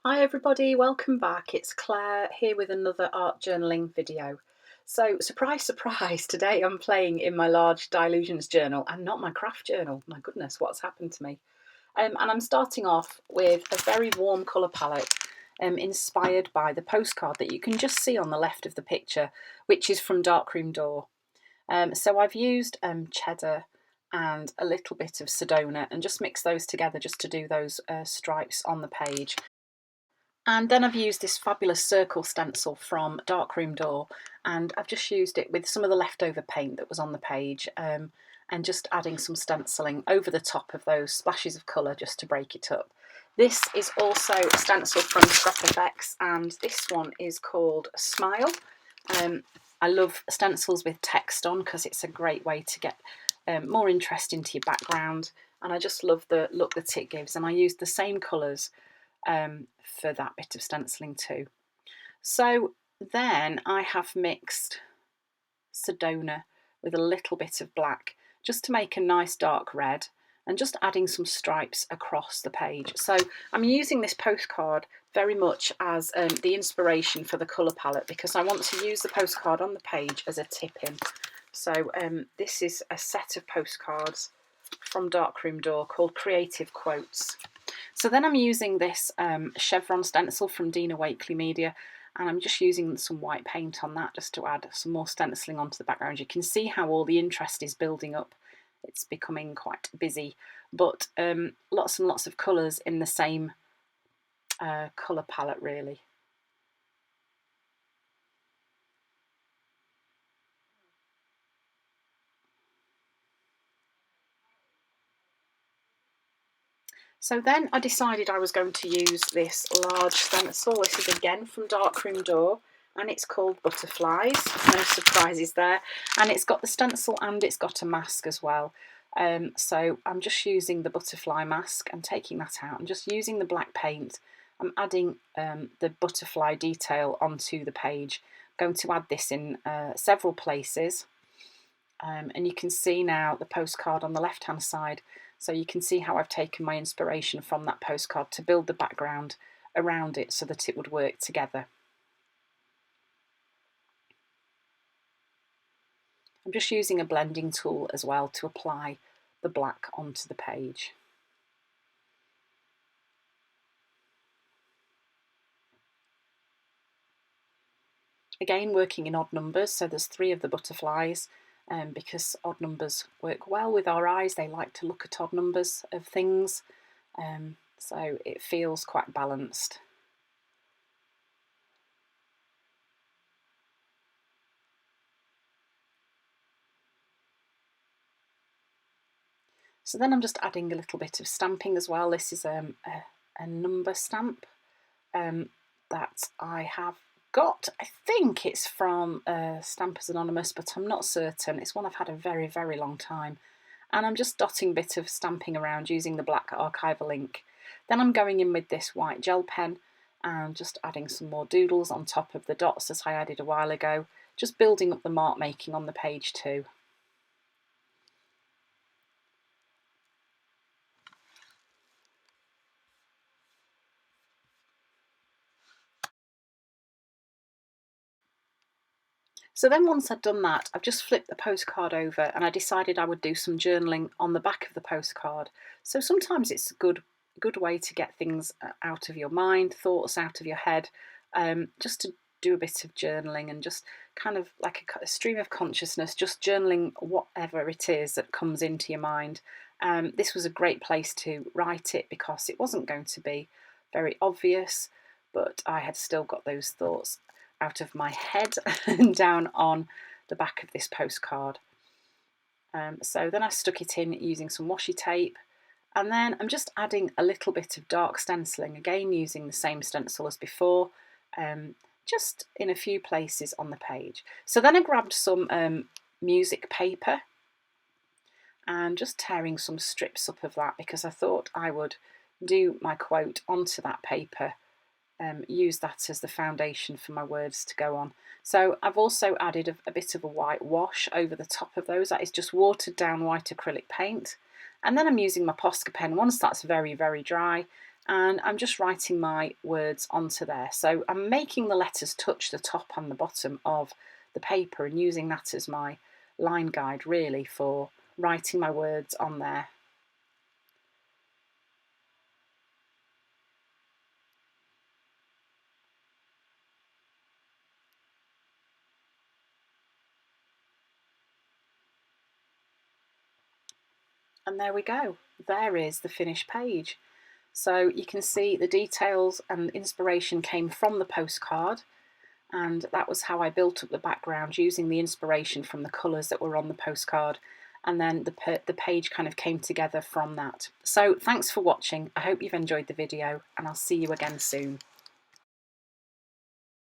Hi everybody, welcome back. It's Claire here with another art journaling video. So surprise, surprise, today I'm playing in my large Dilutions journal and not my craft journal. My goodness, what's happened to me? And I'm starting off with a very warm colour palette inspired by the postcard that you can just see on the left of the picture, which is from Darkroom Door. So I've used cheddar and a little bit of Sedona and just mixed those together just to do those stripes on the page. And then I've used this fabulous circle stencil from Darkroom Door, and I've just used it with some of the leftover paint that was on the page, and just adding some stenciling over the top of those splashes of colour just to break it up. This is also a stencil from Scrap FX, and this one is called Smile. I love stencils with text on because it's a great way to get more interest into your background, and I just love the look that it gives, and I used the same colours for that bit of stenciling too. So then I have mixed Sedona with a little bit of black just to make a nice dark red, and just adding some stripes across the page. So I'm using this postcard very much as the inspiration for the colour palette, because I want to use the postcard on the page as a tip-in. So this is a set of postcards from Darkroom Door called Creative Quotes. So then I'm using this chevron stencil from Dina Wakley Media, and I'm just using some white paint on that just to add some more stenciling onto the background. You can see how all the interest is building up. It's becoming quite busy, but lots and lots of colours in the same colour palette really. So then I decided I was going to use this large stencil. This is again from Darkroom Door, and it's called Butterflies. No surprises there. And it's got the stencil and it's got a mask as well. So I'm just using the butterfly mask and taking that out and just using the black paint. I'm adding the butterfly detail onto the page. I'm going to add this in several places. And you can see now the postcard on the left hand side. So you can see how I've taken my inspiration from that postcard to build the background around it so that it would work together. I'm just using a blending tool as well to apply the black onto the page. Again, working in odd numbers, so there's 3 of the butterflies. Because odd numbers work well with our eyes, they like to look at odd numbers of things, so it feels quite balanced. So then I'm just adding a little bit of stamping as well. This is a number stamp that I have got. I think it's from Stampers Anonymous, but I'm not certain. It's one I've had a very, very long time. And I'm just dotting a bit of stamping around using the black archival ink. Then I'm going in with this white gel pen and just adding some more doodles on top of the dots that I added a while ago, just building up the mark making on the page too. So then once I'd done that, I've just flipped the postcard over and I decided I would do some journaling on the back of the postcard. So sometimes it's a good way to get things out of your mind, thoughts out of your head, just to do a bit of journaling and just kind of like a stream of consciousness, just journaling whatever it is that comes into your mind. This was a great place to write it because it wasn't going to be very obvious, but I had still got those thoughts out of my head and down on the back of this postcard. So then I stuck it in using some washi tape, and then I'm just adding a little bit of dark stenciling, again using the same stencil as before, just in a few places on the page. So then I grabbed some music paper and just tearing some strips up of that because I thought I would do my quote onto that paper. Use that as the foundation for my words to go on. So I've also added a bit of a white wash over the top of those. That is just watered down white acrylic paint. And then I'm using my Posca pen once that's very, very dry and I'm just writing my words onto there. So I'm making the letters touch the top and the bottom of the paper and using that as my line guide really for writing my words on there. And there we go. There is the finished page. So you can see the details and inspiration came from the postcard, and that was how I built up the background using the inspiration from the colours that were on the postcard, and then the page kind of came together from that. So thanks for watching. I hope you've enjoyed the video, and I'll see you again soon.